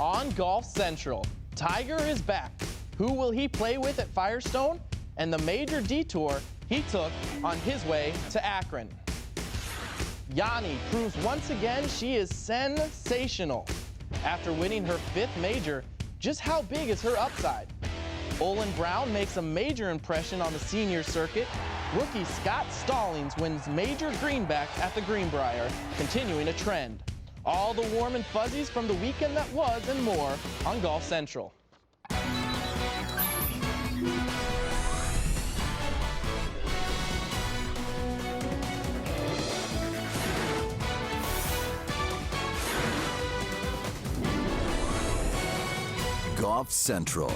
On Golf Central, Tiger is back. Who will he play with at Firestone? And the major detour he took on his way to Akron. Yanni proves once again she is sensational. After winning her 5th major, just how big is her upside? Olin Brown makes a major impression on the senior circuit. Rookie Scott Stallings wins major greenback at the Greenbrier, continuing a trend. All the warm and fuzzies from the weekend that was and more on Golf Central. Golf Central.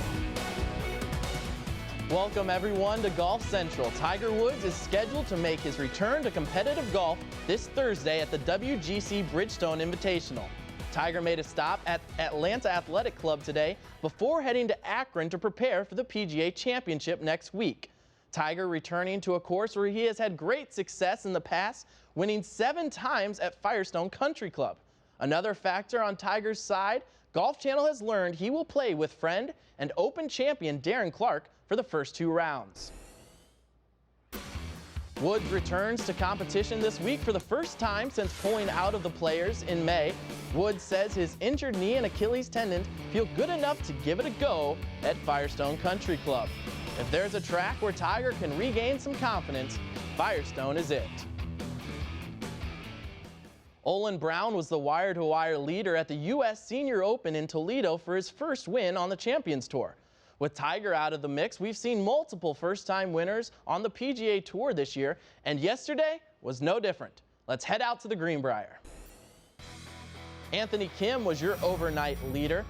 Welcome everyone to Golf Central. Tiger Woods is scheduled to make his return to competitive golf this Thursday at the WGC Bridgestone Invitational. Tiger made a stop at Atlanta Athletic Club today before heading to Akron to prepare for the PGA Championship next week. Tiger returning to a course where he has had great success in the past, winning 7 times at Firestone Country Club. Another factor on Tiger's side, Golf Channel has learned he will play with friend and Open champion Darren Clarke for the first 2 rounds. Woods returns to competition this week for the first time since pulling out of the Players in May. Woods says his injured knee and Achilles tendon feel good enough to give it a go at Firestone Country Club. If there's a track where Tiger can regain some confidence, Firestone is it. Olin Brown was the wire-to-wire leader at the U.S. Senior Open in Toledo for his first win on the Champions Tour. With Tiger out of the mix, we've seen multiple first-time winners on the PGA Tour this year, and yesterday was no different. Let's head out to the Greenbrier. Anthony Kim was your overnight leader.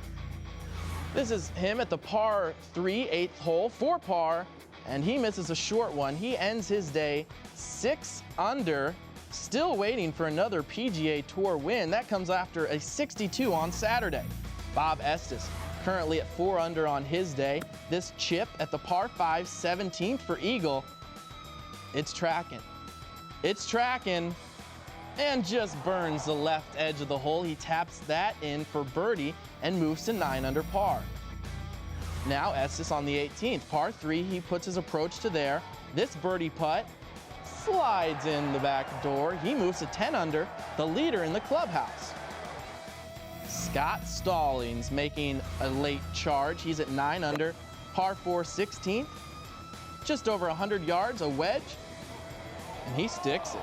This is him at the par 3, 8th hole, 4 par, and he misses a short one. He ends his day 6 under. Still waiting for another PGA Tour win. That comes after a 62 on Saturday. Bob Estes currently at 4 under on his day. This chip at the par 5 17th for Eagle. It's tracking. It's tracking and just burns the left edge of the hole. He taps that in for birdie and moves to 9 under par. Now Estes on the 18th. Par 3, he puts his approach to there. This birdie putt slides in the back door. He moves to 10 under, the leader in the clubhouse. Scott Stallings making a late charge. He's at 9 under, par 4 16th. Just over 100 yards, a wedge, and he sticks it.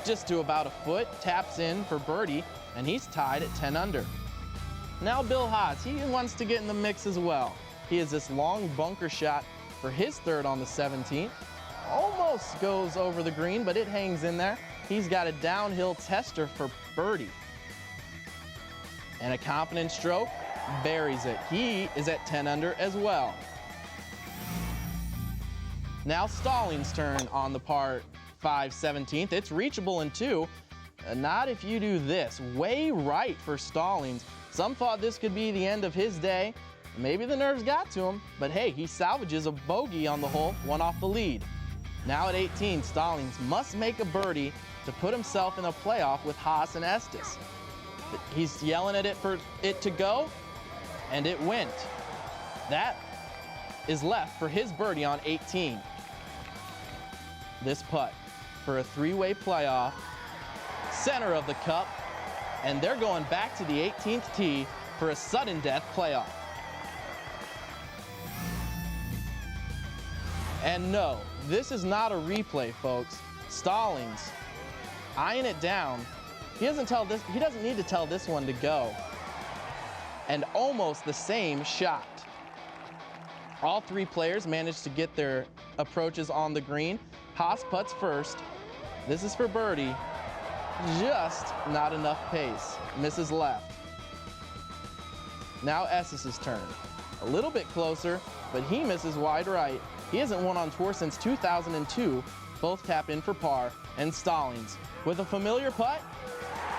Just to about a foot, taps in for birdie, and he's tied at 10 under. Now Bill Haas, he wants to get in the mix as well. He has this long bunker shot for his 3rd on the 17th. Almost goes over the green, but it hangs in there. He's got a downhill tester for birdie. And a confident stroke, buries it. He is at 10 under as well. Now Stallings' turn on the par 5 17th. It's reachable in 2. Not if you do this. Way right for Stallings. Some thought this could be the end of his day. Maybe the nerves got to him, but hey, he salvages a bogey on the hole, 1 off the lead. Now at 18, Stallings must make a birdie to put himself in a playoff with Haas and Estes. He's yelling at it for it to go, and it went. That is left for his birdie on 18. This putt for a 3-way playoff, center of the cup, and they're going back to the 18th tee for a sudden death playoff. And no, this is not a replay, folks. Stallings eyeing it down. He doesn't need to tell this one to go. And almost the same shot. All 3 players managed to get their approaches on the green. Haas putts first. This is for birdie. Just not enough pace. Misses left. Now Estes' turn. A little bit closer, but he misses wide right. He hasn't won on tour since 2002. Both tap in for par, and Stallings with a familiar putt.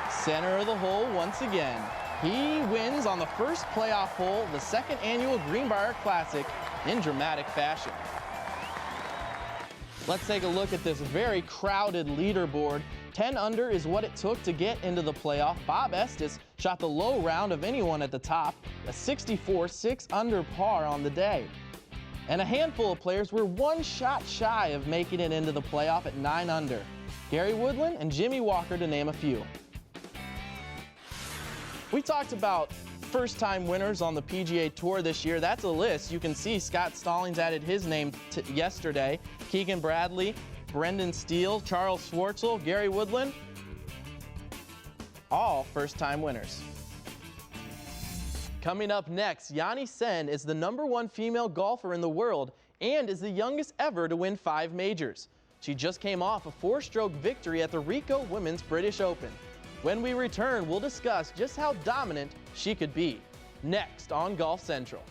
Center of the hole once again. He wins on the first playoff hole, the 2nd annual Greenbrier Classic, in dramatic fashion. Let's take a look at this very crowded leaderboard. 10 under is what it took to get into the playoff. Bob Estes shot the low round of anyone at the top, a 64 6 under par on the day. And a handful of players were one shot shy of making it into the playoff at 9 under. Gary Woodland and Jimmy Walker, to name a few. We talked about first-time winners on the PGA Tour this year. That's a list. You can see Scott Stallings added his name yesterday. Keegan Bradley, Brendan Steele, Charles Schwartzel, Gary Woodland, all first-time winners. Coming up next, Yanni Sen is the #1 female golfer in the world and is the youngest ever to win 5 majors. She just came off a 4-stroke victory at the Ricoh Women's British Open. When we return, we'll discuss just how dominant she could be. Next on Golf Central.